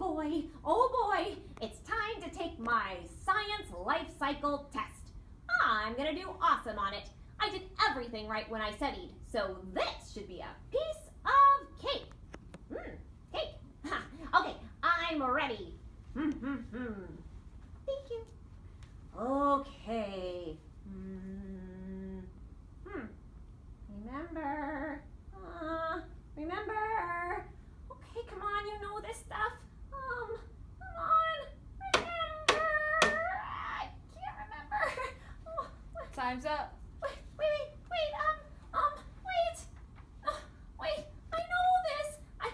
oh boy, it's time to take my science life cycle test. I'm gonna do awesome on it. I did everything right when I studied, so this should be a piece of cake. Cake. Ha. Okay, I'm ready. Thank you. Okay. Remember. Okay, come on, you know this stuff. Come on, remember. I can't remember. Oh, Time's up. wait. Wait. I know this. I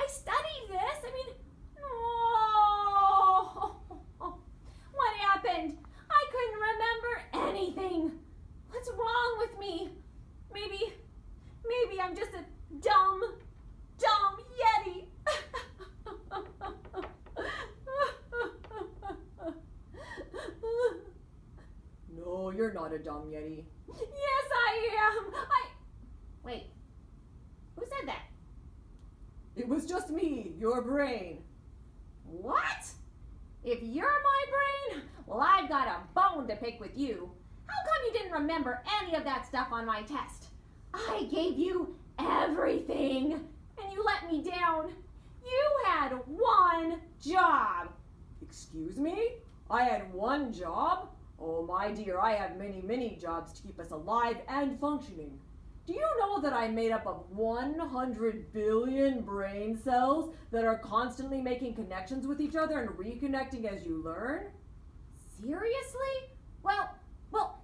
studied this. I mean, no. What happened? I couldn't remember anything. What's wrong with me? Maybe I'm just a dumb Yeti. No, you're not a dumb Yeti. Yes, I am. Wait. Who said that? It was just me, your brain. What? If you're my brain, well, I've got a bone to pick with you. How come you didn't remember any of that stuff on my test? I gave you everything, and you let me down. You had one job. Excuse me? I had one job? Oh, my dear, I have many jobs to keep us alive and functioning. Do you know that I'm made up of 100 billion brain cells that are constantly making connections with each other and reconnecting as you learn? Seriously? Well,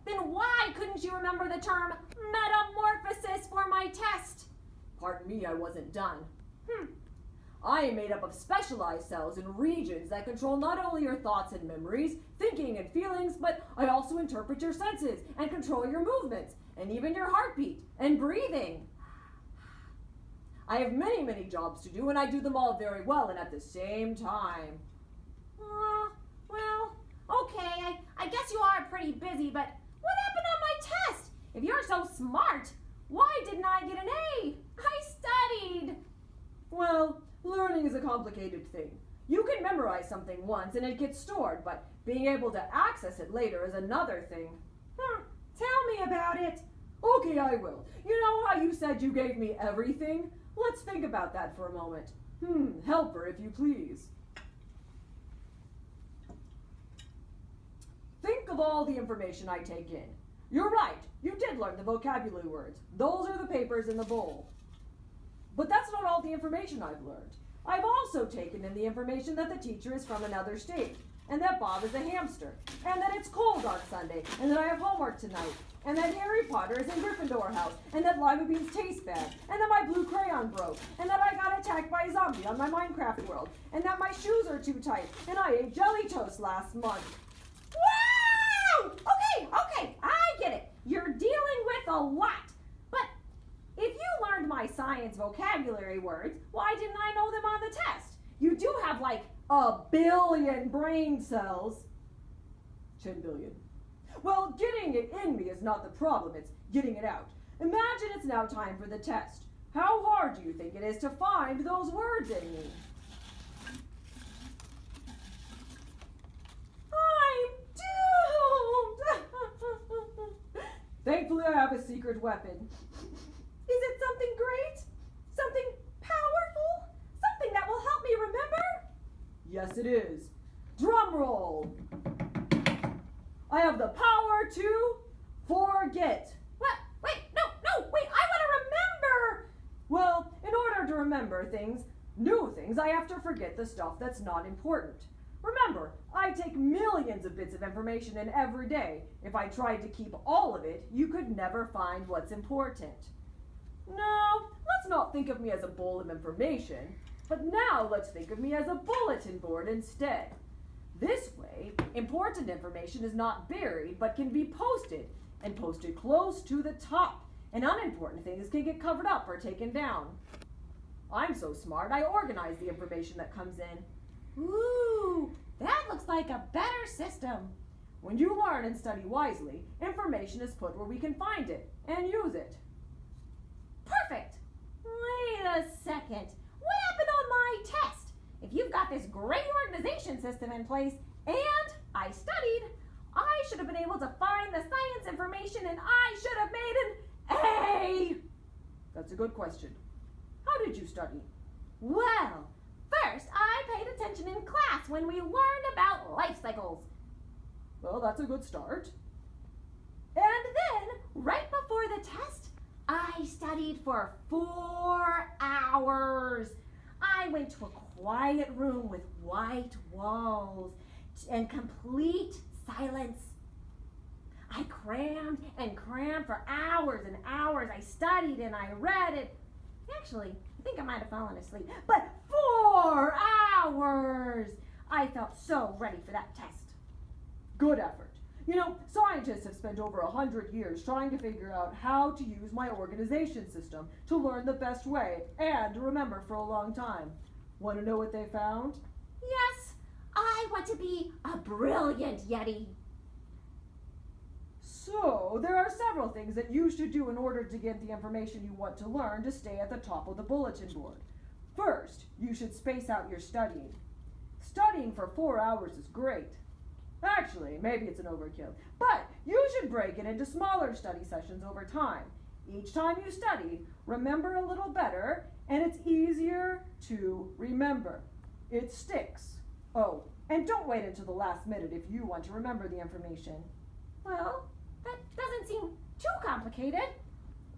then why couldn't you remember the term metamorphosis for my test? Pardon me, I wasn't done. I am made up of specialized cells and regions that control not only your thoughts and memories, thinking and feelings, but I also interpret your senses and control your movements, and even your heartbeat and breathing. I have many jobs to do, and I do them all very well and at the same time. Well, okay, I guess you are pretty busy, but what happened on my test? If you're so smart, why didn't I get an A? I studied. Well, learning is a complicated thing. You can memorize something once and it gets stored, but being able to access it later is another thing. Tell me about it. Okay, I will. You know how you said you gave me everything? Let's think about that for a moment. Helper, if you please. Think of all the information I take in. You're right, you did learn the vocabulary words. Those are the papers in the bowl. But that's not all the information I've learned. I've also taken in the information that the teacher is from another state, and that Bob is a hamster, and that it's cold on Sunday, and that I have homework tonight, and that Harry Potter is in Gryffindor house, and that lima beans taste bad, and that my blue crayon broke, and that I got attacked by a zombie on my Minecraft world, and that my shoes are too tight, and I ate jelly toast last month. Wow! Okay, I get it. You're dealing with a lot. But if you learned my science vocabulary words, why didn't I know them on the test? You do have like 1 billion brain cells. 10 billion. Well, getting it in me is not the problem, it's getting it out. Imagine it's now time for the test. How hard do you think it is to find those words in me? I'm doomed! Thankfully, I have a secret weapon. Is it something great? Something powerful? Something that will help me remember? Yes, it is. Drum roll. I have the power to forget. What? Wait, no, I want to remember! Well, in order to remember things, new things, I have to forget the stuff that's not important. Remember, I take millions of bits of information in every day. If I tried to keep all of it, you could never find what's important. No, let's not think of me as a bowl of information, but now let's think of me as a bulletin board instead. This way, important information is not buried, but can be posted, and posted close to the top, and unimportant things can get covered up or taken down. I'm so smart, I organize the information that comes in. Ooh, that looks like a better system. When you learn and study wisely, information is put where we can find it and use it. Perfect. Wait a second. What happened on my test? If you've got got this great organization system in place, and I studied, I should have been able to find the science information and I should have made an A. That's a good question. How did you study? Well, first I paid attention in class when we learned about life cycles. Well, that's a good start. And then, right before the test, I studied for 4 hours. I went to a quiet room with white walls and complete silence. I crammed and crammed for hours and hours. I studied and I read it. Actually, I think I might have fallen asleep. But 4 hours! I felt so ready for that test. Good effort. You know, scientists have spent over 100 years trying to figure out how to use my organization system to learn the best way and to remember for a long time. Want to know what they found? Yes, I want to be a brilliant Yeti. So, there are several things that you should do in order to get the information you want to learn to stay at the top of the bulletin board. First, you should space out your studying. Studying for 4 hours is great. Actually, maybe it's an overkill, but you should break it into smaller study sessions over time. Each time you study, remember a little better, and it's easier to remember. It sticks. Oh, and don't wait until the last minute if you want to remember the information. Well, that doesn't seem too complicated.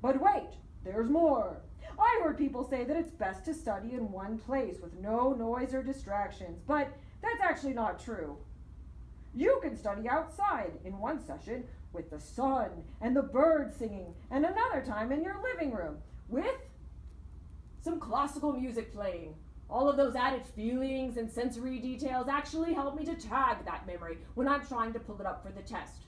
But wait, there's more. I heard people say that it's best to study in one place with no noise or distractions, but that's actually not true. You can study outside in one session with the sun and the birds singing, and another time in your living room with some classical music playing. All of those added feelings and sensory details actually help me to tag that memory when I'm trying to pull it up for the test.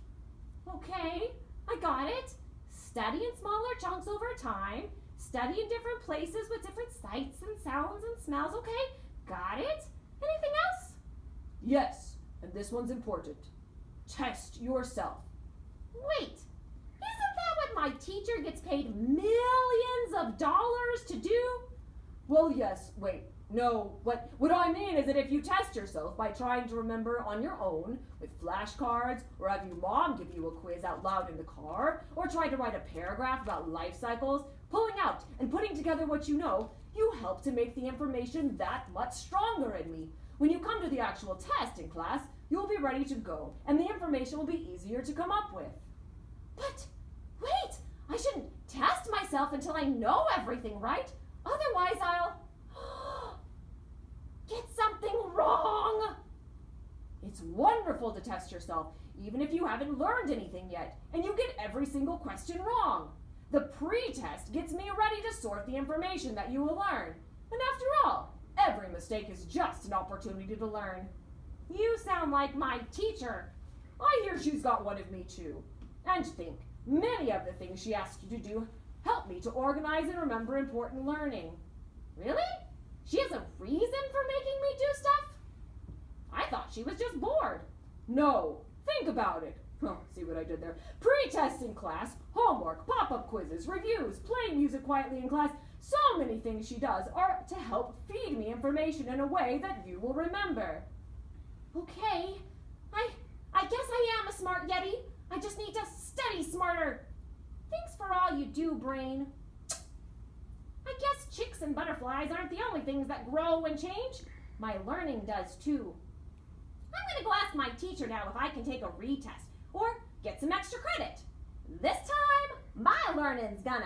Okay, I got it. Study in smaller chunks over time. Study in different places with different sights and sounds and smells. Okay, got it. Anything else? Yes, and this one's important. Test yourself. Wait, isn't that what my teacher gets paid millions of dollars to do? Well, yes, wait. No, what I mean is that if you test yourself by trying to remember on your own with flashcards, or have your mom give you a quiz out loud in the car, or try to write a paragraph about life cycles, pulling out and putting together what you know, you help to make the information that much stronger in me. When you come to the actual test in class, you'll be ready to go, and the information will be easier to come up with. But wait, I shouldn't test myself until I know everything, right? Otherwise I'll get something wrong. It's wonderful to test yourself, even if you haven't learned anything yet, and you get every single question wrong. The pre-test gets me ready to sort the information that you will learn. And after all, every mistake is just an opportunity to learn. You sound like my teacher. I hear she's got one of me too. And think, many of the things she asks you to do help me to organize and remember important learning. Really? She has a reason for making me do stuff? I thought she was just bored. No, think about it. Oh, see what I did there? Pre-test in class, homework, pop-up quizzes, reviews, playing music quietly in class. So many things she does are to help feed me information in a way that you will remember. Okay, I guess I am a smart Yeti. I just need to study smarter. Thanks for all you do, brain. I guess chicks and butterflies aren't the only things that grow and change. My learning does too. I'm gonna go ask my teacher now if I can take a retest or get some extra credit. This time, my learning's gonna